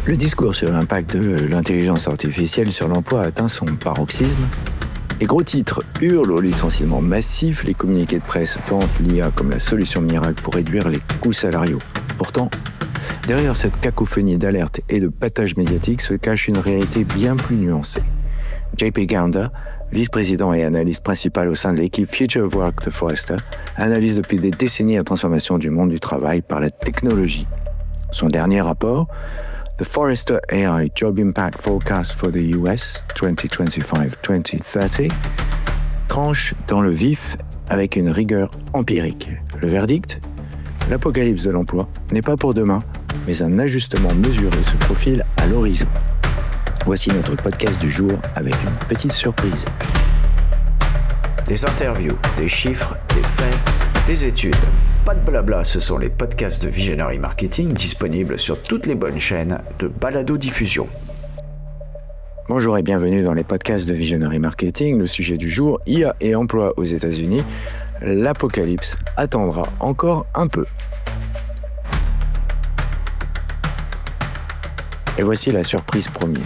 Le discours sur l'impact de l'intelligence artificielle sur l'emploi a atteint son paroxysme. Les gros titres hurlent au licenciement massif, les communiqués de presse vantent l'IA comme la solution miracle pour réduire les coûts salariaux. Pourtant, derrière cette cacophonie d'alertes et de battage médiatique se cache une réalité bien plus nuancée. Gownder, vice-président et analyste principal au sein de l'équipe Future of Work de Forrester, analyse depuis des décennies la transformation du monde du travail par la technologie. Son dernier rapport, The Forrester AI Job Impact Forecast for the US 2025-2030, tranche dans le vif avec une rigueur empirique. Le verdict ? L'apocalypse de l'emploi n'est pas pour demain, mais un ajustement mesuré se profile à l'horizon. Voici notre podcast du jour avec une petite surprise. Des interviews, des chiffres, des faits, des études. Pas de blabla, ce sont les podcasts de Visionary Marketing disponibles sur toutes les bonnes chaînes de balado-diffusion. Bonjour et bienvenue dans les podcasts de Visionary Marketing. Le sujet du jour, IA et emploi aux États-Unis. L'apocalypse attendra encore un peu. Et voici la surprise première.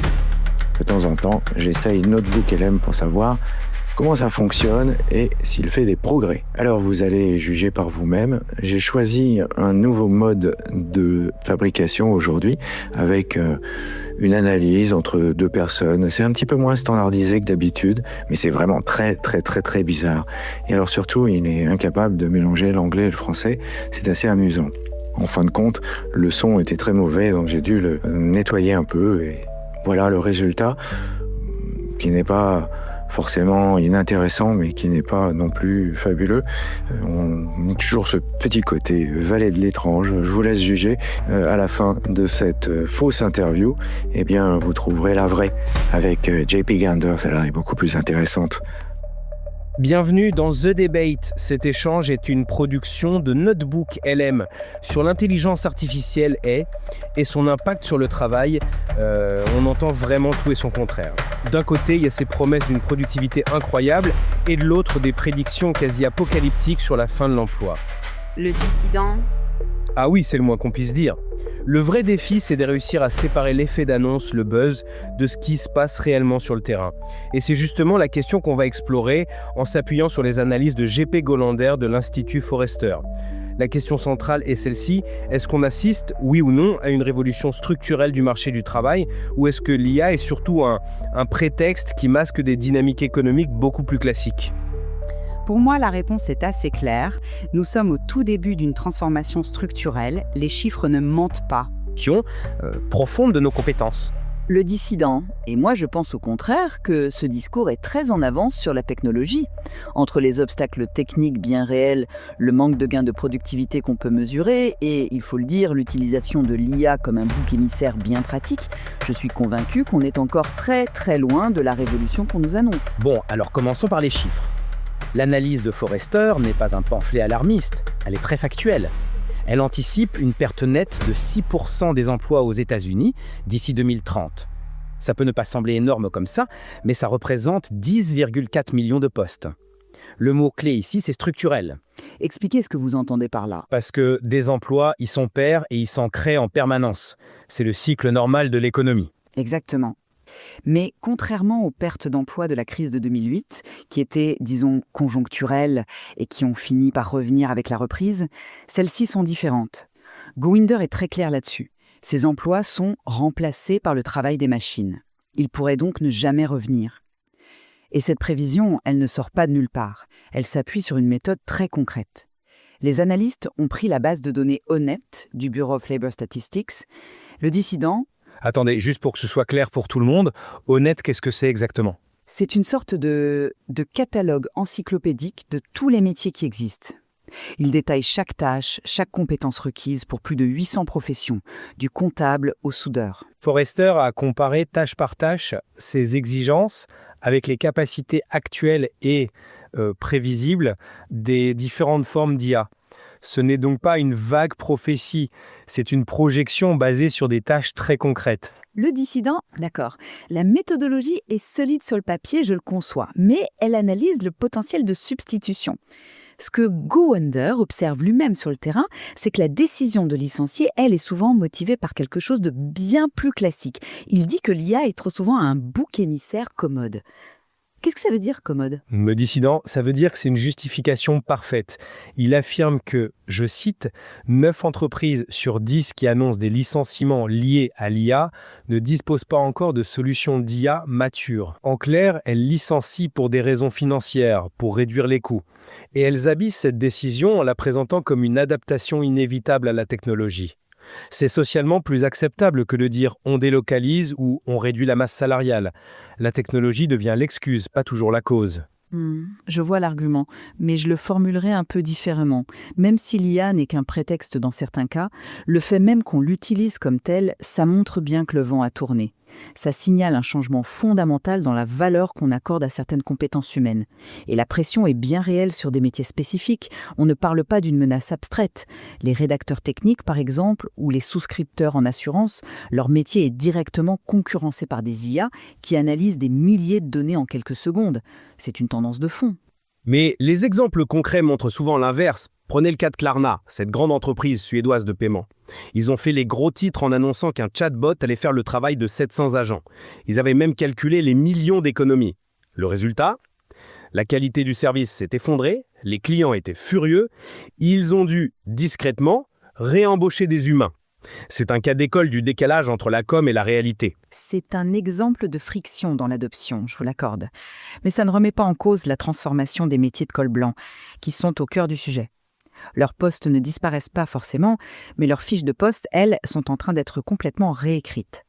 De temps en temps, j'essaye Notebook LM pour savoir comment ça fonctionne et s'il fait des progrès. Alors vous allez juger par vous-même. J'ai choisi un nouveau mode de fabrication aujourd'hui avec une analyse entre deux personnes. C'est un petit peu moins standardisé que d'habitude, mais c'est vraiment très bizarre. Et alors surtout, il est incapable de mélanger l'anglais et le français. C'est assez amusant. En fin de compte, le son était très mauvais, donc j'ai dû le nettoyer un peu. Et voilà le résultat, qui n'est pas forcément inintéressant, mais qui n'est pas non plus fabuleux. On a toujours ce petit côté valet de l'étrange. Je vous laisse juger. À la fin de cette fausse interview, eh bien, vous trouverez la vraie avec JP Gownder. Celle-là est beaucoup plus intéressante. Bienvenue dans The Debate. Cet échange est une production de Notebook LM sur l'intelligence artificielle et son impact sur le travail. On entend vraiment tout et son contraire. D'un côté, il y a ces promesses d'une productivité incroyable et de l'autre, des prédictions quasi apocalyptiques sur la fin de l'emploi. Le dissident. Ah oui, c'est le moins qu'on puisse dire. Le vrai défi, c'est de réussir à séparer l'effet d'annonce, le buzz, de ce qui se passe réellement sur le terrain. Et c'est justement la question qu'on va explorer en s'appuyant sur les analyses de J.P. Gownder de l'Institut Forrester. La question centrale est celle-ci, est-ce qu'on assiste, oui ou non, à une révolution structurelle du marché du travail, ou est-ce que l'IA est surtout un prétexte qui masque des dynamiques économiques beaucoup plus classiques ? Pour moi, la réponse est assez claire. Nous sommes au tout début d'une transformation structurelle. Les chiffres ne mentent pas. Profonde de nos compétences. Le dissident, et moi je pense au contraire que ce discours est très en avance sur la technologie. Entre les obstacles techniques bien réels, le manque de gains de productivité qu'on peut mesurer et, il faut le dire, l'utilisation de l'IA comme un bouc émissaire bien pratique, je suis convaincu qu'on est encore très loin de la révolution qu'on nous annonce. Bon, alors commençons par les chiffres. L'analyse de Forrester n'est pas un pamphlet alarmiste, elle est très factuelle. Elle anticipe une perte nette de 6% des emplois aux États-Unis d'ici 2030. Ça peut ne pas sembler énorme comme ça, mais ça représente 10,4 millions de postes. Le mot-clé ici, c'est structurel. Expliquez ce que vous entendez par là. Parce que des emplois, ils s'en perdent et ils s'en créent en permanence. C'est le cycle normal de l'économie. Exactement. Mais contrairement aux pertes d'emploi de la crise de 2008, qui étaient, disons, conjoncturelles et qui ont fini par revenir avec la reprise, celles-ci sont différentes. Gownder est très clair là-dessus. Ces emplois sont remplacés par le travail des machines. Ils pourraient donc ne jamais revenir. Et cette prévision, elle ne sort pas de nulle part. Elle s'appuie sur une méthode très concrète. Les analystes ont pris la base de données honnête du Bureau of Labor Statistics. Le dissident... Attendez, juste pour que ce soit clair pour tout le monde, honnête, qu'est-ce que c'est exactement ? C'est une sorte de catalogue encyclopédique de tous les métiers qui existent. Il détaille chaque tâche, chaque compétence requise pour plus de 800 professions, du comptable au soudeur. Forrester a comparé tâche par tâche ces exigences avec les capacités actuelles et prévisibles des différentes formes d'IA. Ce n'est donc pas une vague prophétie, c'est une projection basée sur des tâches très concrètes. Le dissident, d'accord. La méthodologie est solide sur le papier, je le conçois, mais elle analyse le potentiel de substitution. Ce que Gownder observe lui-même sur le terrain, c'est que la décision de licencier, elle, est souvent motivée par quelque chose de bien plus classique. Il dit que l'IA est trop souvent un bouc émissaire commode. Qu'est-ce que ça veut dire, commode ? Me dissident, ça veut dire que c'est une justification parfaite. Il affirme que, je cite, 9 entreprises sur 10 qui annoncent des licenciements liés à l'IA ne disposent pas encore de solutions d'IA matures. En clair, elles licencient pour des raisons financières, pour réduire les coûts. Et elles habillent cette décision en la présentant comme une adaptation inévitable à la technologie. C'est socialement plus acceptable que de dire on délocalise ou on réduit la masse salariale. La technologie devient l'excuse, pas toujours la cause. Je vois l'argument, mais je le formulerai un peu différemment. Même si l'IA n'est qu'un prétexte dans certains cas, le fait même qu'on l'utilise comme tel, ça montre bien que le vent a tourné. Ça signale un changement fondamental dans la valeur qu'on accorde à certaines compétences humaines. Et la pression est bien réelle sur des métiers spécifiques. On ne parle pas d'une menace abstraite. Les rédacteurs techniques, par exemple, ou les souscripteurs en assurance, leur métier est directement concurrencé par des IA qui analysent des milliers de données en quelques secondes. C'est une tendance de fond. Mais les exemples concrets montrent souvent l'inverse. Prenez le cas de Klarna, cette grande entreprise suédoise de paiement. Ils ont fait les gros titres en annonçant qu'un chatbot allait faire le travail de 700 agents. Ils avaient même calculé les millions d'économies. Le résultat ? La qualité du service s'est effondrée, les clients étaient furieux, ils ont dû, discrètement, réembaucher des humains. C'est un cas d'école du décalage entre la com et la réalité. C'est un exemple de friction dans l'adoption, je vous l'accorde. Mais ça ne remet pas en cause la transformation des métiers de col blanc, qui sont au cœur du sujet. Leurs postes ne disparaissent pas forcément, mais leurs fiches de poste, elles, sont en train d'être complètement réécrites.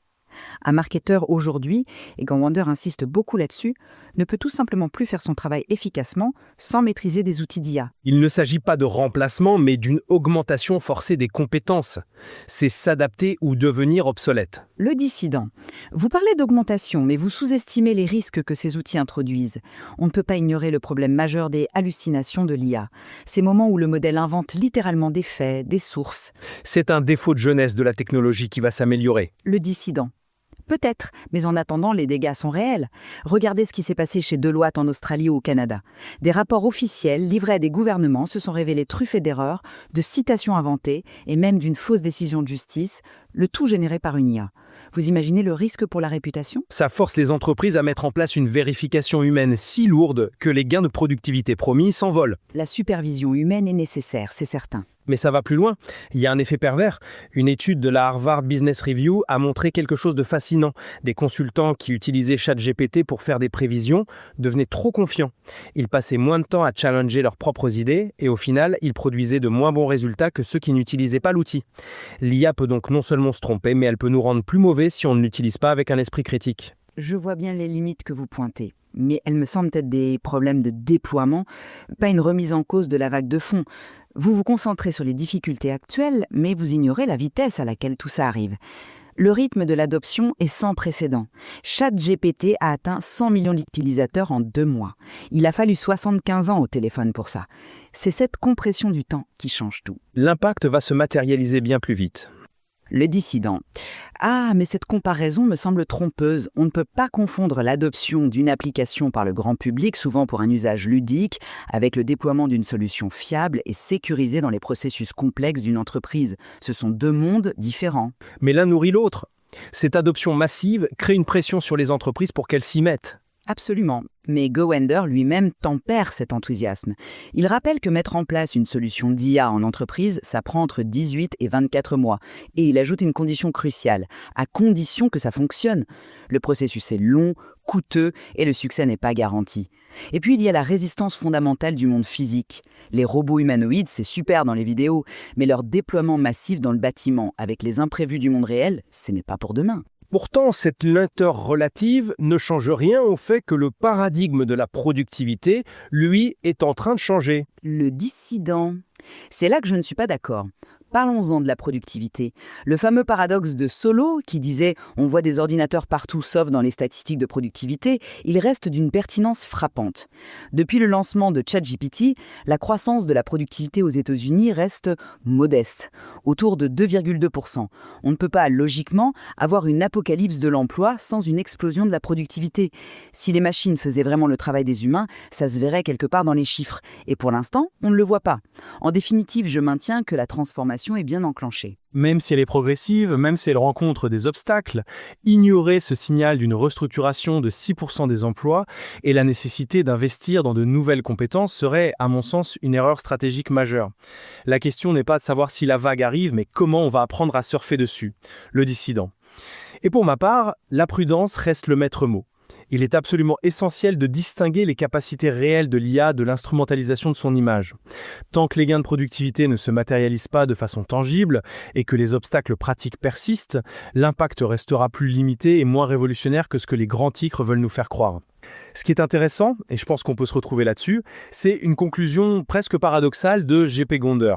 Un marketeur aujourd'hui, et Gownder insiste beaucoup là-dessus, ne peut tout simplement plus faire son travail efficacement sans maîtriser des outils d'IA. Il ne s'agit pas de remplacement, mais d'une augmentation forcée des compétences. C'est s'adapter ou devenir obsolète. Le dissident. Vous parlez d'augmentation, mais vous sous-estimez les risques que ces outils introduisent. On ne peut pas ignorer le problème majeur des hallucinations de l'IA. Ces moments où le modèle invente littéralement des faits, des sources. C'est un défaut de jeunesse de la technologie qui va s'améliorer. Le dissident. Peut-être, mais en attendant, les dégâts sont réels. Regardez ce qui s'est passé chez Deloitte en Australie ou au Canada. Des rapports officiels livrés à des gouvernements se sont révélés truffés d'erreurs, de citations inventées et même d'une fausse décision de justice, le tout généré par une IA. Vous imaginez le risque pour la réputation ? Ça force les entreprises à mettre en place une vérification humaine si lourde que les gains de productivité promis s'envolent. La supervision humaine est nécessaire, c'est certain. Mais ça va plus loin. Il y a un effet pervers. Une étude de la Harvard Business Review a montré quelque chose de fascinant. Des consultants qui utilisaient ChatGPT pour faire des prévisions devenaient trop confiants. Ils passaient moins de temps à challenger leurs propres idées et au final, ils produisaient de moins bons résultats que ceux qui n'utilisaient pas l'outil. L'IA peut donc non seulement se tromper, mais elle peut nous rendre plus mauvais si on ne l'utilise pas avec un esprit critique. Je vois bien les limites que vous pointez. Mais elles me semblent être des problèmes de déploiement, pas une remise en cause de la vague de fond. Vous vous concentrez sur les difficultés actuelles, mais vous ignorez la vitesse à laquelle tout ça arrive. Le rythme de l'adoption est sans précédent. ChatGPT a atteint 100 millions d'utilisateurs en 2 mois. Il a fallu 75 ans au téléphone pour ça. C'est cette compression du temps qui change tout. L'impact va se matérialiser bien plus vite. Le dissident. Ah, mais cette comparaison me semble trompeuse. On ne peut pas confondre l'adoption d'une application par le grand public, souvent pour un usage ludique, avec le déploiement d'une solution fiable et sécurisée dans les processus complexes d'une entreprise. Ce sont 2 mondes différents. Mais l'un nourrit l'autre. Cette adoption massive crée une pression sur les entreprises pour qu'elles s'y mettent. Absolument. Mais Gownder lui-même tempère cet enthousiasme. Il rappelle que mettre en place une solution d'IA en entreprise, ça prend entre 18 et 24 mois. Et il ajoute une condition cruciale, à condition que ça fonctionne. Le processus est long, coûteux et le succès n'est pas garanti. Et puis il y a la résistance fondamentale du monde physique. Les robots humanoïdes, c'est super dans les vidéos, mais leur déploiement massif dans le bâtiment, avec les imprévus du monde réel, ce n'est pas pour demain. Pourtant, cette lenteur relative ne change rien au fait que le paradigme de la productivité, lui, est en train de changer. Le dissident. C'est là que je ne suis pas d'accord. Parlons-en de la productivité. Le fameux paradoxe de Solow, qui disait « on voit des ordinateurs partout sauf dans les statistiques de productivité », il reste d'une pertinence frappante. Depuis le lancement de ChatGPT, la croissance de la productivité aux États-Unis reste modeste, autour de 2,2%. On ne peut pas, logiquement, avoir une apocalypse de l'emploi sans une explosion de la productivité. Si les machines faisaient vraiment le travail des humains, ça se verrait quelque part dans les chiffres. Et pour l'instant, on ne le voit pas. En définitive, je maintiens que la transformation est bien enclenchée. Même si elle est progressive, même si elle rencontre des obstacles, ignorer ce signal d'une restructuration de 6% des emplois et la nécessité d'investir dans de nouvelles compétences serait, à mon sens, une erreur stratégique majeure. La question n'est pas de savoir si la vague arrive, mais comment on va apprendre à surfer dessus. Le dissident. Et pour ma part, la prudence reste le maître mot. Il est absolument essentiel de distinguer les capacités réelles de l'IA de l'instrumentalisation de son image. Tant que les gains de productivité ne se matérialisent pas de façon tangible et que les obstacles pratiques persistent, l'impact restera plus limité et moins révolutionnaire que ce que les grands titres veulent nous faire croire. Ce qui est intéressant, et je pense qu'on peut se retrouver là-dessus, c'est une conclusion presque paradoxale de Gownder.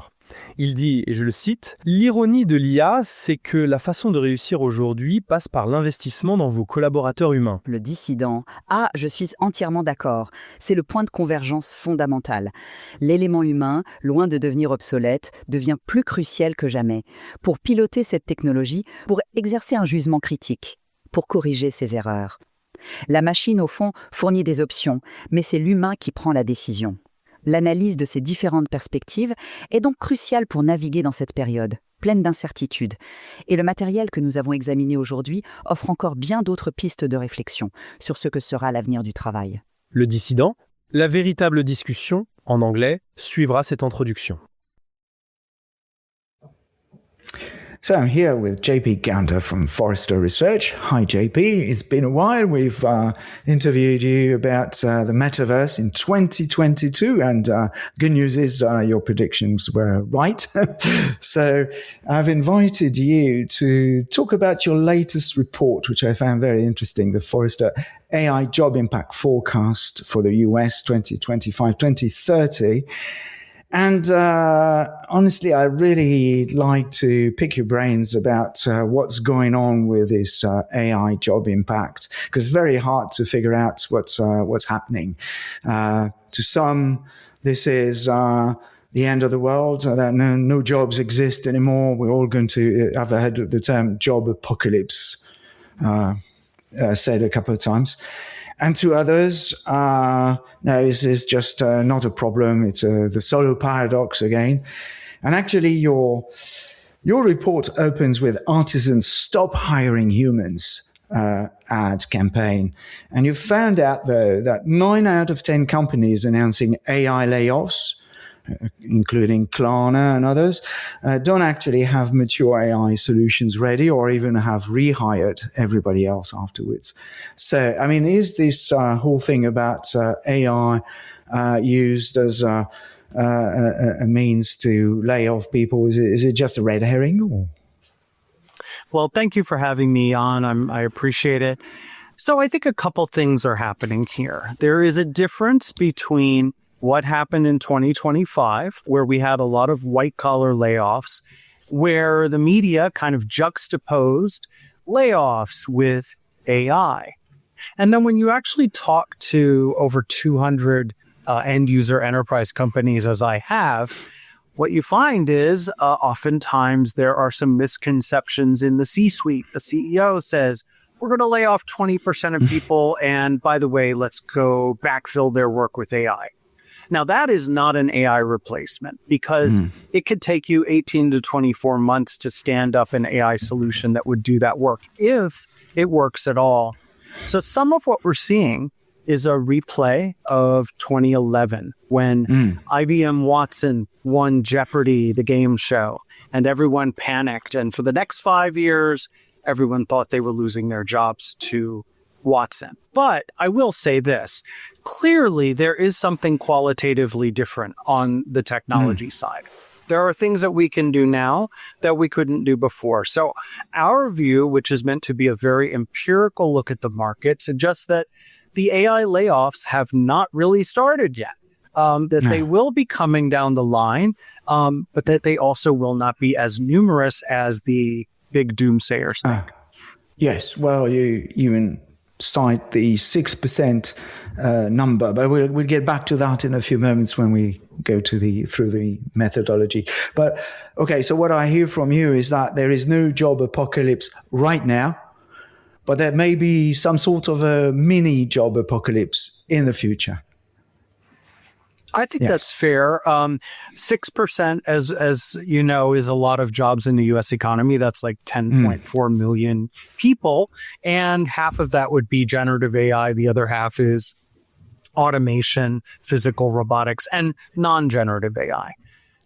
Il dit, et je le cite, « L'ironie de l'IA, c'est que la façon de réussir aujourd'hui passe par l'investissement dans vos collaborateurs humains. » Le dissident. Ah, je suis entièrement d'accord. C'est le point de convergence fondamental. L'élément humain, loin de devenir obsolète, devient plus crucial que jamais pour piloter cette technologie, pour exercer un jugement critique, pour corriger ses erreurs. La machine, au fond, fournit des options, mais c'est l'humain qui prend la décision. L'analyse de ces différentes perspectives est donc cruciale pour naviguer dans cette période, pleine d'incertitudes. Et le matériel que nous avons examiné aujourd'hui offre encore bien d'autres pistes de réflexion sur ce que sera l'avenir du travail. Le dissident, la véritable discussion, en anglais, suivra cette introduction. So I'm here with JP Gownder from Forrester Research. Hi JP, it's been a while. We've interviewed you about the metaverse in 2022 and good news is your predictions were right. So I've invited you to talk about your latest report, which I found very interesting, the Forrester AI Job Impact Forecast for the US 2025-2030. And honestly, I really like to pick your brains about what's going on with this AI job impact, because it's very hard to figure out what's happening. To some, this is the end of the world, that no jobs exist anymore. We're all going to have heard the term job apocalypse said a couple of times. And to others, no, this is just not a problem. It's the Solow paradox again. And actually, your report opens with artisans stop hiring humans ad campaign. And you found out, though, that 9 out of 10 companies announcing AI layoffs, including Klarna and others, don't actually have mature AI solutions ready or even have rehired everybody else afterwards. So, I mean, is this whole thing about AI used as a means to lay off people, is it just a red herring? Or? Well, thank you for having me on. I appreciate it. So I think a couple things are happening here. There is a difference between what happened in 2025, where we had a lot of white-collar layoffs, where the media kind of juxtaposed layoffs with AI. And then when you actually talk to over 200 end-user enterprise companies, as I have, what you find is oftentimes there are some misconceptions in the C-suite. The CEO says, we're going to lay off 20% of people, and by the way, let's go backfill their work with AI. Now, that is not an AI replacement because it could take you 18 to 24 months to stand up an AI solution that would do that work, if it works at all. So some of what we're seeing is a replay of 2011 when IBM Watson won Jeopardy, the game show, and everyone panicked. And for the next 5 years, everyone thought they were losing their jobs to Watson. But I will say this, clearly there is something qualitatively different on the technology side. There are things that we can do now that we couldn't do before. So our view, which is meant to be a very empirical look at the market, suggests that the AI layoffs have not really started yet. that they will be coming down the line, but that they also will not be as numerous as the big doomsayers think. Yes, well, you even cite the 6% number, but we'll get back to that in a few moments when we go through the methodology. But okay, so what I hear from you is that there is no job apocalypse right now, but there may be some sort of a mini job apocalypse in the future. I think that's fair. 6%, as you know, is a lot of jobs in the U.S. economy. That's like 10.4 million people. And half of that would be generative AI. The other half is automation, physical robotics, and non-generative AI.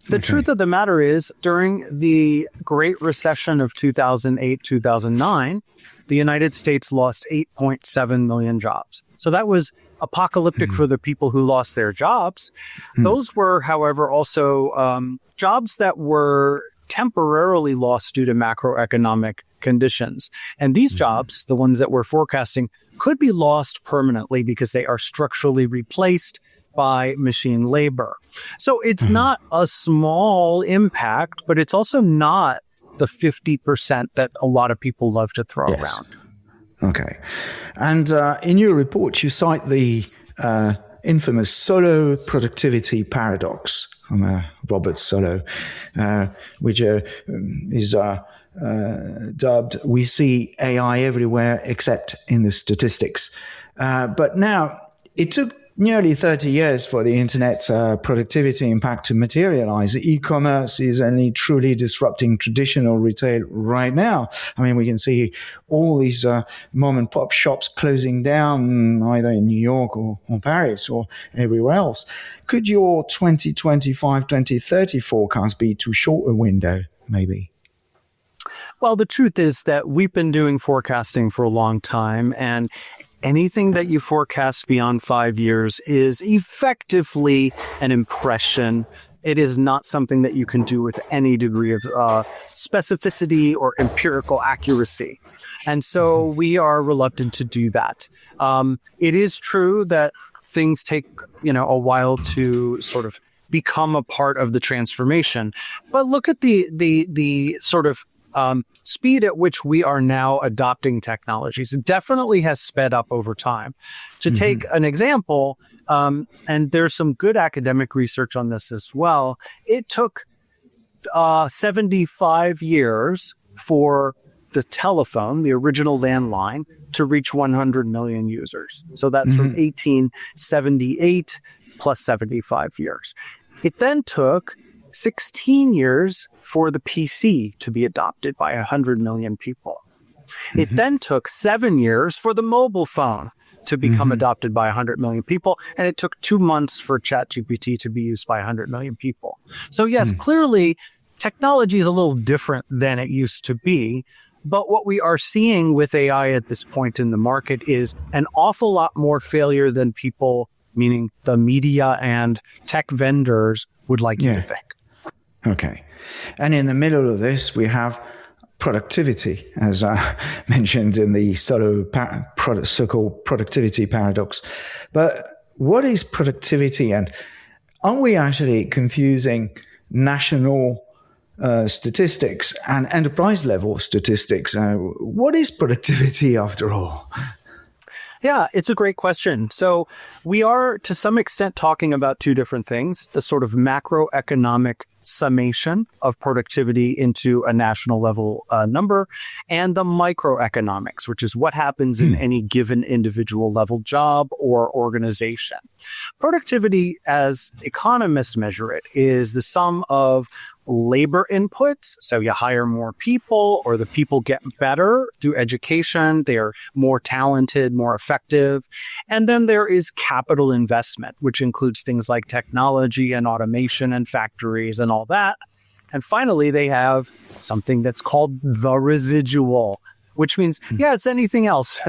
The truth of the matter is, during the Great Recession of 2008, 2009, the United States lost 8.7 million jobs. So that was apocalyptic for the people who lost their jobs. Those were, however, also jobs that were temporarily lost due to macroeconomic conditions. And these jobs, the ones that we're forecasting, could be lost permanently because they are structurally replaced by machine labor. So it's not a small impact, but it's also not the 50% that a lot of people love to throw around. Okay. And in your report, you cite the infamous solo productivity paradox from Robert Solow, which is dubbed, "We see AI everywhere except in the statistics." But now, it took nearly 30 years for the internet's productivity impact to materialize. E-commerce is only truly disrupting traditional retail right now. I mean, we can see all these mom and pop shops closing down either in New York or Paris or everywhere else. Could your 2025, 2030 forecast be too short a window, maybe? Well, the truth is that we've been doing forecasting for a long time, and anything that you forecast beyond 5 years is effectively an impression. It is not something that you can do with any degree of specificity or empirical accuracy. And so we are reluctant to do that. It is true that things take, a while to sort of become a part of the transformation. But look at the sort of speed at which we are now adopting technologies. It definitely has sped up over time. To take an example, and there's some good academic research on this as well, it took 75 years for the telephone, the original landline, to reach 100 million users. So that's from 1878 plus 75 years. It then took 16 years for the PC to be adopted by 100 million people. It then took 7 years for the mobile phone to become adopted by 100 million people, and it took 2 months for ChatGPT to be used by 100 million people. So yes, clearly, technology is a little different than it used to be, but what we are seeing with AI at this point in the market is an awful lot more failure than people, meaning the media and tech vendors, would like you to think. Okay. And in the middle of this, we have productivity, as I mentioned in the so-called productivity paradox. But what is productivity? And are we actually confusing national statistics and enterprise level statistics? What is productivity after all? Yeah, it's a great question. So we are, to some extent, talking about two different things: the sort of macroeconomic summation of productivity into a national level number, and the microeconomics, which is what happens in any given individual level job or organization. Productivity, as economists measure it, is the sum of labor inputs. So you hire more people, or the people get better through education. They're more talented, more effective. And then there is capital investment, which includes things like technology and automation and factories and all that. And finally, they have something that's called the residual, which means, it's anything else,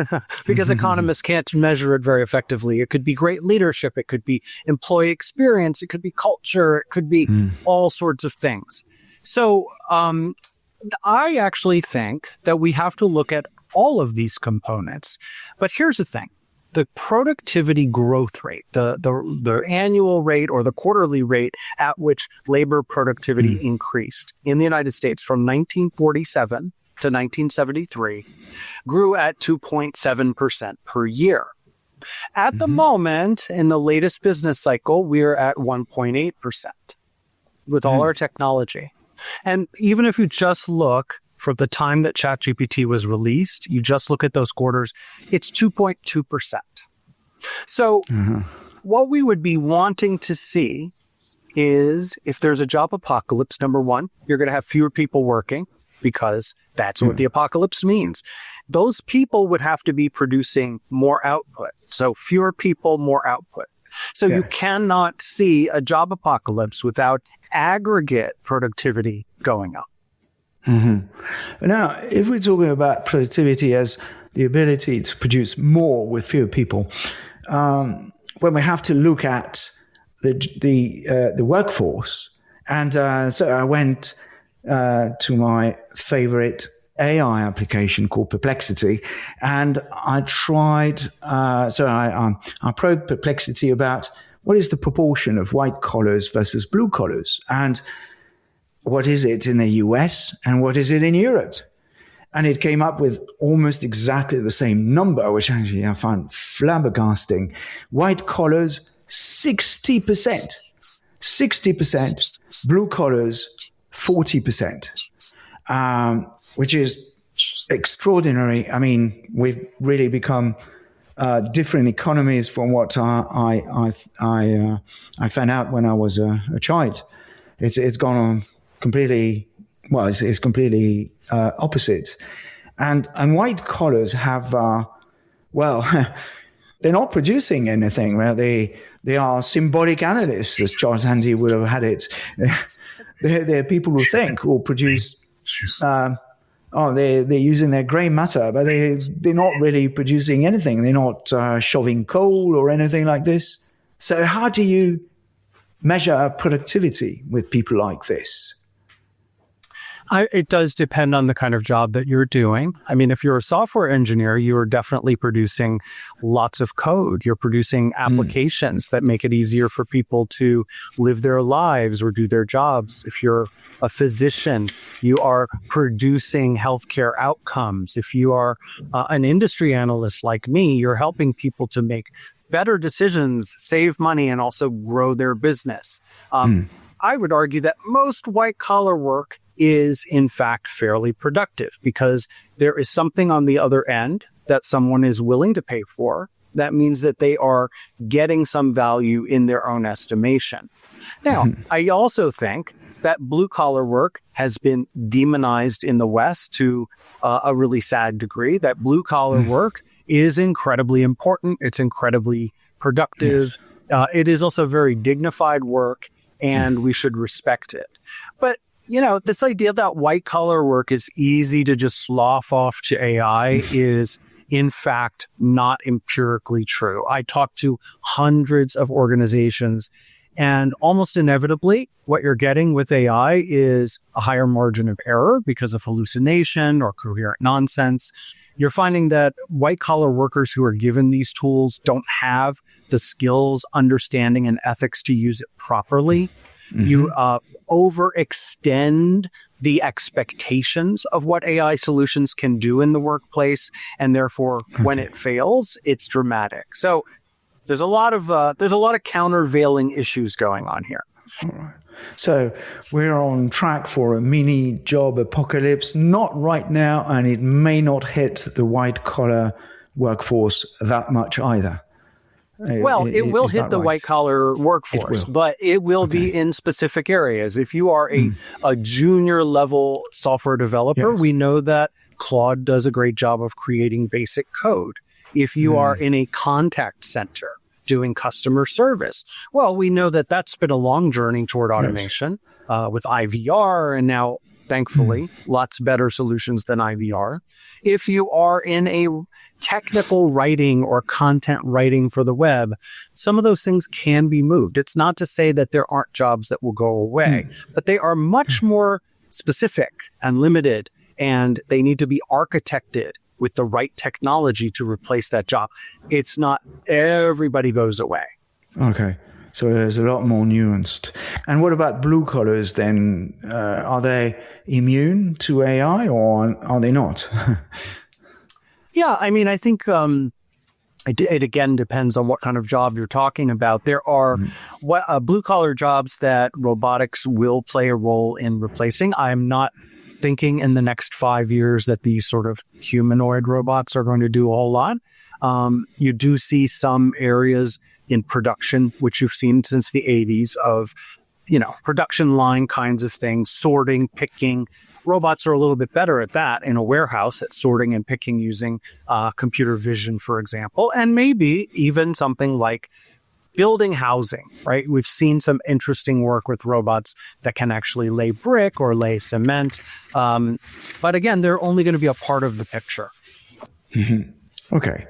because economists can't measure it very effectively. It could be great leadership. It could be employee experience. It could be culture. It could be all sorts of things. So I actually think that we have to look at all of these components. But here's the thing. the productivity growth rate, the annual rate or the quarterly rate at which labor productivity increased in the United States from 1947 to 1973 grew at 2.7% per year. At the moment, in the latest business cycle, we're at 1.8% with all our technology. And even if you just look from the time that ChatGPT was released, you just look at those quarters, it's 2.2%. So what we would be wanting to see is if there's a job apocalypse, number one, you're going to have fewer people working because that's what the apocalypse means. Those people would have to be producing more output. So fewer people, more output. So you cannot see a job apocalypse without aggregate productivity going up. Now, if we're talking about productivity as the ability to produce more with fewer people, when we have to look at the workforce, and so I went to my favorite AI application called Perplexity, and I tried. I probed Perplexity about what is the proportion of white collars versus blue collars, and what is it in the US and what is it in Europe? And it came up with almost exactly the same number, which actually I found flabbergasting. White collars, 60%. 60%. Blue collars, 40%. Which is extraordinary. I mean, we've really become different economies from what I found out when I was a child. It's gone on completely. Well, it's completely opposite. And white collars have they're not producing anything. Well, they are symbolic analysts, as Charles Handy would have had it. They're people who think or produce. They're using their grey matter, but they're not really producing anything. They're not shoving coal or anything like this. So how do you measure productivity with people like this? It does depend on the kind of job that you're doing. I mean, if you're a software engineer, you're definitely producing lots of code. You're producing applications that make it easier for people to live their lives or do their jobs. If you're a physician, you are producing healthcare outcomes. If you are an industry analyst like me, you're helping people to make better decisions, save money, and also grow their business. I would argue that most white-collar work is, in fact, fairly productive because there is something on the other end that someone is willing to pay for. That means that they are getting some value in their own estimation. Now, I also think that blue-collar work has been demonized in the West to a really sad degree, that blue-collar work is incredibly important. It's incredibly productive. It is also very dignified work, and we should respect it. But you know, this idea that white collar work is easy to just slough off to AI is, in fact, not empirically true. I talked to hundreds of organizations, and almost inevitably, what you're getting with AI is a higher margin of error because of hallucination or coherent nonsense. You're finding that white collar workers who are given these tools don't have the skills, understanding, and ethics to use it properly. You overextend the expectations of what AI solutions can do in the workplace, and therefore, when it fails, it's dramatic. So there's a lot of countervailing issues going on here. All right. So we're on track for a mini job apocalypse, not right now, and it may not hit the white collar workforce that much either. Well, it will hit the white-collar workforce, but it will be in specific areas. If you are a junior-level software developer, we know that Claude does a great job of creating basic code. If you are in a contact center doing customer service, well, we know that that's been a long journey toward automation with IVR, and now, thankfully, lots better solutions than IVR. If you are in a technical writing or content writing for the web, some of those things can be moved. It's not to say that there aren't jobs that will go away, but they are much more specific and limited, and they need to be architected with the right technology to replace that job. It's not everybody goes away. Okay. So there's a lot more nuanced. And what about blue collars then? Are they immune to AI or are they not? Yeah, I mean, I think it again depends on what kind of job you're talking about. There are blue collar jobs that robotics will play a role in replacing. I'm not thinking in the next 5 years that these sort of humanoid robots are going to do a whole lot. You do see some areas in production, which you've seen since the 80s of, production line kinds of things, sorting, picking. Robots are a little bit better at that in a warehouse, at sorting and picking using computer vision, for example, and maybe even something like building housing, right? We've seen some interesting work with robots that can actually lay brick or lay cement. But again, they're only going to be a part of the picture. Mm-hmm. Okay.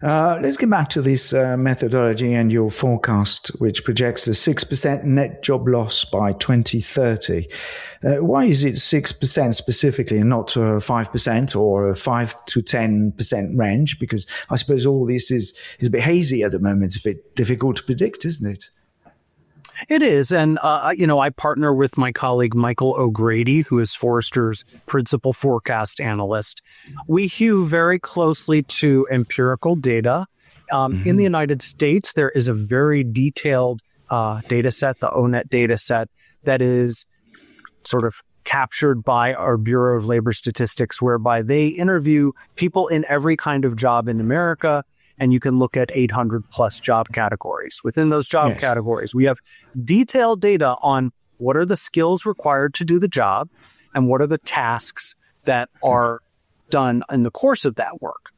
Let's get back to this methodology and your forecast, which projects a 6% net job loss by 2030. Why is it 6% specifically and not 5% or a 5 to 10% range? Because I suppose all this is a bit hazy at the moment. It's a bit difficult to predict, isn't it? It is. And, I partner with my colleague, Michael O'Grady, who is Forrester's principal forecast analyst. We hew very closely to empirical data. In the United States, there is a very detailed data set, the ONET data set, that is sort of captured by our Bureau of Labor Statistics, whereby they interview people in every kind of job in America. And you can look at 800 plus job categories. Within those job categories, we have detailed data on what are the skills required to do the job and what are the tasks that are done in the course of that work.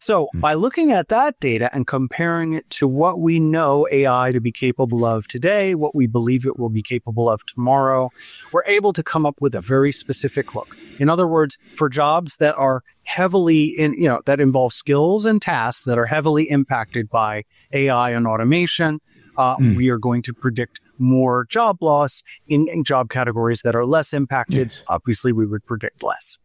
So by looking at that data and comparing it to what we know AI to be capable of today, what we believe it will be capable of tomorrow, we're able to come up with a very specific look. In other words, for jobs that are heavily that involve skills and tasks that are heavily impacted by AI and automation, we are going to predict more job loss. In job categories that are less impacted, obviously we would predict less.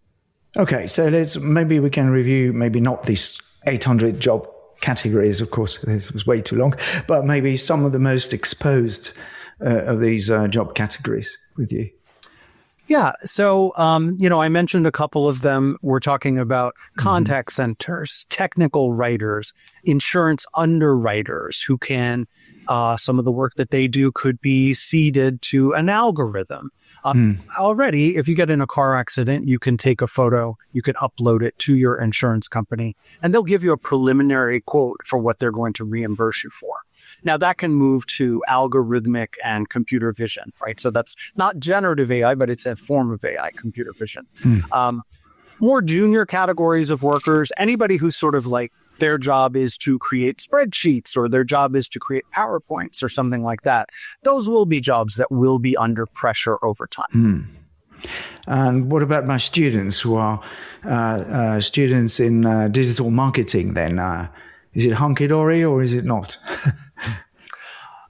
Okay, so maybe we can review, maybe not these 800 job categories, of course, this was way too long, but maybe some of the most exposed of these job categories with you. Yeah, so, I mentioned a couple of them. We're talking about contact centers, technical writers, insurance underwriters who can, some of the work that they do could be seeded to an algorithm. Already, if you get in a car accident, you can take a photo, you can upload it to your insurance company, and they'll give you a preliminary quote for what they're going to reimburse you for. Now, that can move to algorithmic and computer vision, right? So that's not generative AI, but it's a form of AI, computer vision. More junior categories of workers, anybody who's sort of like their job is to create spreadsheets or their job is to create PowerPoints or something like that. Those will be jobs that will be under pressure over time. And what about my students who are students in digital marketing then? Is it hunky-dory or is it not?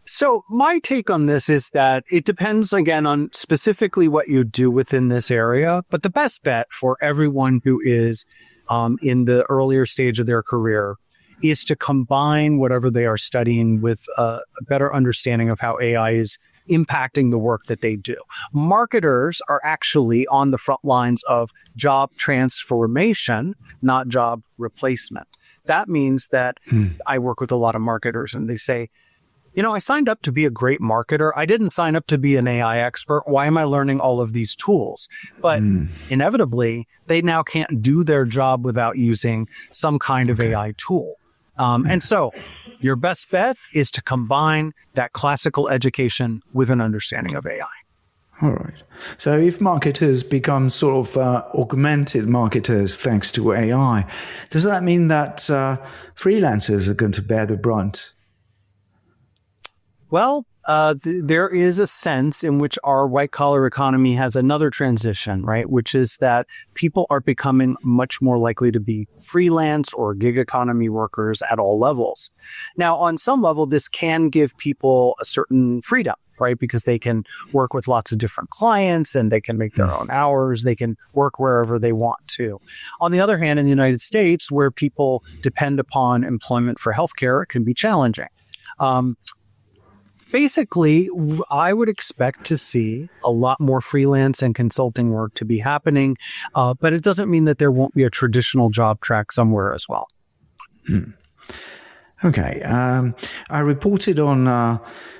So my take on this is that it depends, again, on specifically what you do within this area. But the best bet for everyone who is in the earlier stage of their career is to combine whatever they are studying with a better understanding of how AI is impacting the work that they do. Marketers are actually on the front lines of job transformation, not job replacement. That means that I work with a lot of marketers and they say, I signed up to be a great marketer. I didn't sign up to be an AI expert. Why am I learning all of these tools? But inevitably, they now can't do their job without using some kind of AI tool. And so your best bet is to combine that classical education with an understanding of AI. All right. So if marketers become sort of augmented marketers thanks to AI, does that mean that freelancers are going to bear the brunt? Well, there is a sense in which our white-collar economy has another transition, right? Which is that people are becoming much more likely to be freelance or gig economy workers at all levels. Now, on some level, this can give people a certain freedom. right? Because they can work with lots of different clients and they can make their own hours. They can work wherever they want to. On the other hand, in the United States, where people depend upon employment for healthcare, it can be challenging. Basically, I would expect to see a lot more freelance and consulting work to be happening, but it doesn't mean that there won't be a traditional job track somewhere as well. Okay. I reported on,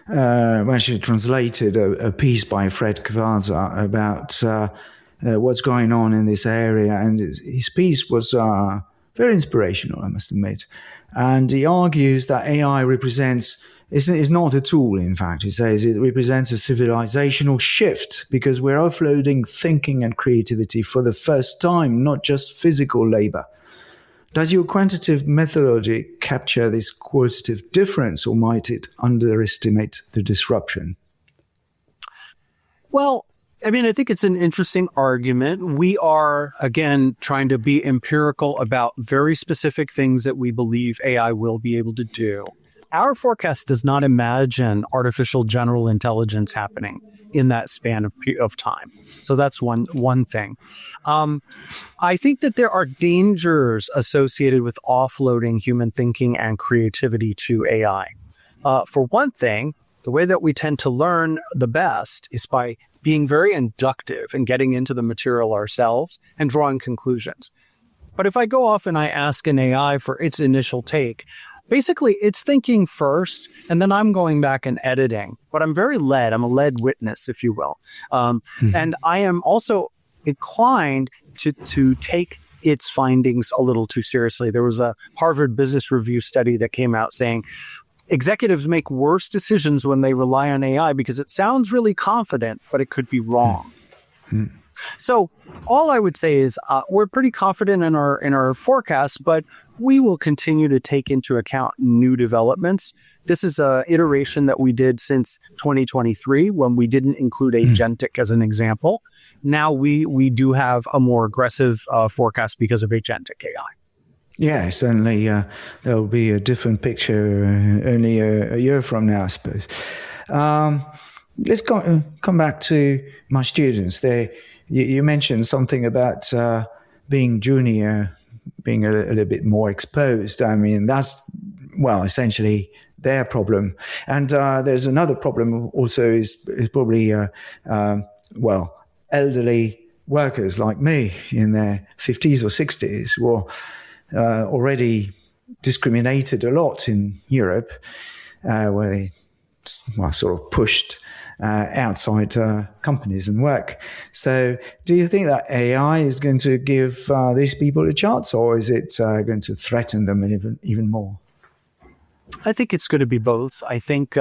actually translated a piece by Fred Kvaza about what's going on in this area, and his piece was very inspirational, I must admit. And he argues that AI is not a tool, in fact. He says it represents a civilizational shift because we're offloading thinking and creativity for the first time, not just physical labor. Does your quantitative methodology capture this qualitative difference, or might it underestimate the disruption? Well, I mean, I think it's an interesting argument. We are, again, trying to be empirical about very specific things that we believe AI will be able to do. Our forecast does not imagine artificial general intelligence happening in that span of time. So that's one thing. I think that there are dangers associated with offloading human thinking and creativity to AI. For one thing, the way that we tend to learn the best is by being very inductive and getting into the material ourselves and drawing conclusions. But if I go off and I ask an AI for its initial take, basically, it's thinking first, and then I'm going back and editing. But I'm very led. I'm a led witness, if you will. And I am also inclined to take its findings a little too seriously. There was a Harvard Business Review study that came out saying executives make worse decisions when they rely on AI because it sounds really confident, but it could be wrong. So all I would say is we're pretty confident in our forecast, but we will continue to take into account new developments. This is an iteration that we did since 2023 when we didn't include agentic as an example. Now we do have a more aggressive forecast because of agentic AI. Yeah, certainly there will be a different picture only a year from now, I suppose. Let's come back to my students. You mentioned something about being junior, being a little bit more exposed. I mean, that's, well, essentially their problem. And there's another problem also is probably, elderly workers like me in their 50s or 60s who are already discriminated a lot in Europe, where they sort of pushed outside companies and work. So do you think that AI is going to give these people a chance, or is it going to threaten them even more? I think it's going to be both. I think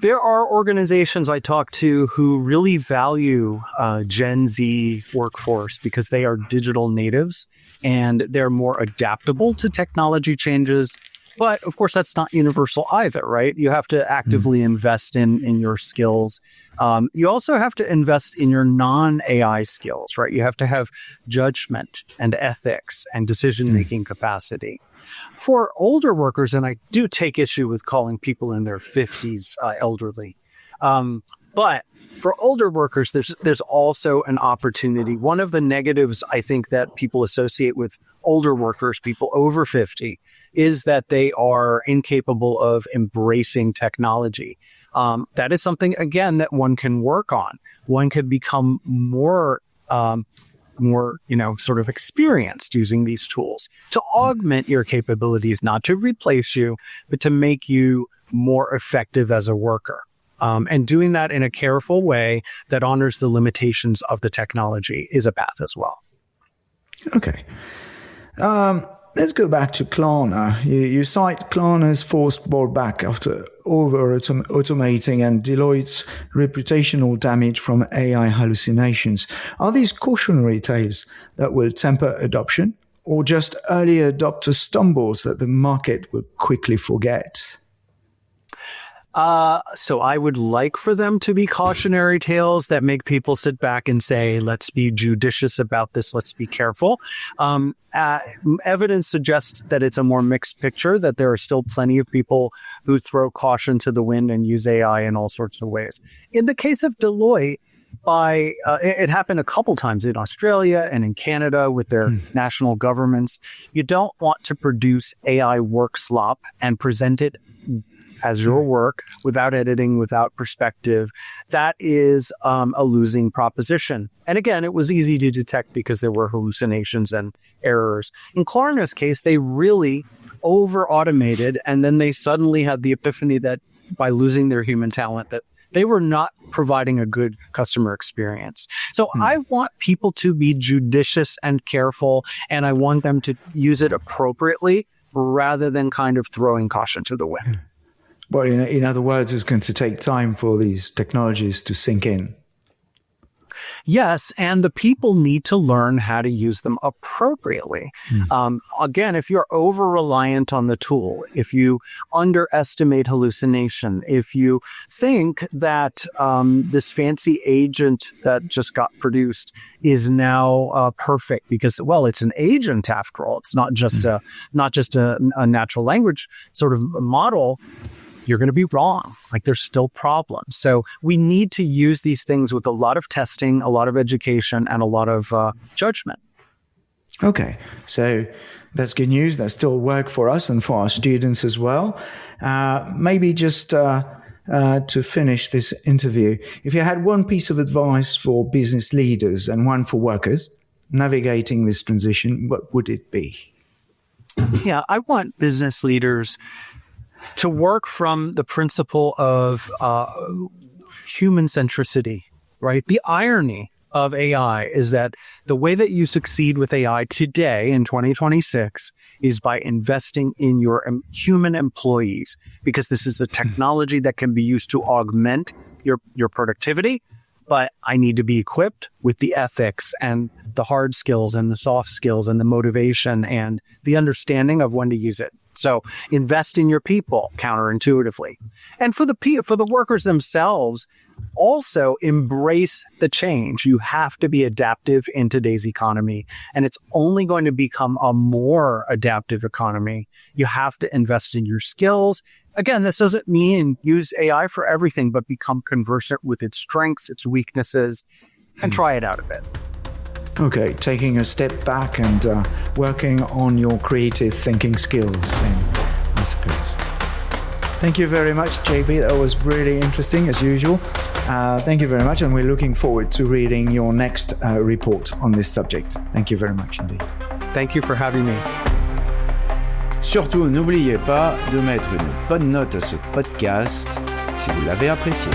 there are organizations I talk to who really value Gen Z workforce because they are digital natives and they're more adaptable to technology changes. But of course, that's not universal either, right? You have to actively invest in your skills. You also have to invest in your non-AI skills, right? You have to have judgment and ethics and decision-making capacity. For older workers, and I do take issue with calling people in their 50s elderly, but for older workers, there's also an opportunity. One of the negatives I think that people associate with older workers, people over 50, is that they are incapable of embracing technology. That is something, again, that one can work on. One could become more sort of experienced using these tools to augment your capabilities, not to replace you, but to make you more effective as a worker. And doing that in a careful way that honors the limitations of the technology is a path as well. Okay. Let's go back to Klarna. You cite Klarna's forced rollback after over-automating and Deloitte's reputational damage from AI hallucinations. Are these cautionary tales that will temper adoption, or just early adopter stumbles that the market will quickly forget? So I would like for them to be cautionary tales that make people sit back and say, let's be judicious about this. Let's be careful. Evidence suggests that it's a more mixed picture, that there are still plenty of people who throw caution to the wind and use AI in all sorts of ways. In the case of Deloitte, it happened a couple times in Australia and in Canada with their national governments. You don't want to produce AI work slop and present it as your work without editing, without perspective. That is a losing proposition. And again, it was easy to detect because there were hallucinations and errors. In Klarna's case, they really over-automated, and then they suddenly had the epiphany that by losing their human talent, that they were not providing a good customer experience. So I want people to be judicious and careful, and I want them to use it appropriately rather than kind of throwing caution to the wind. Well, in other words, it's going to take time for these technologies to sink in. Yes, and the people need to learn how to use them appropriately. Again, if you're over-reliant on the tool, if you underestimate hallucination, if you think that this fancy agent that just got produced is now perfect because, well, it's an agent after all. It's not just a natural language sort of model. You're going to be wrong. Like, there's still problems. So we need to use these things with a lot of testing, a lot of education, and a lot of judgment. Okay, so that's good news. That's still work for us and for our students as well. Maybe just to finish this interview, if you had one piece of advice for business leaders and one for workers navigating this transition, what would it be? Yeah, I want business leaders to work from the principle of human centricity, right? The irony of AI is that the way that you succeed with AI today in 2026 is by investing in your human employees, because this is a technology that can be used to augment your productivity. But I need to be equipped with the ethics and the hard skills and the soft skills and the motivation and the understanding of when to use it. So invest in your people counterintuitively. And for the workers themselves, also embrace the change. You have to be adaptive in today's economy, and it's only going to become a more adaptive economy. You have to invest in your skills. Again, this doesn't mean use AI for everything, but become conversant with its strengths, its weaknesses, and try it out a bit. Okay, taking a step back and working on your creative thinking skills then, I suppose. Thank you very much, JP. That was really interesting, as usual. Thank you very much, and we're looking forward to reading your next report on this subject. Thank you very much indeed. Thank you for having me. Surtout, n'oubliez pas de mettre une bonne note à ce podcast si vous l'avez apprécié.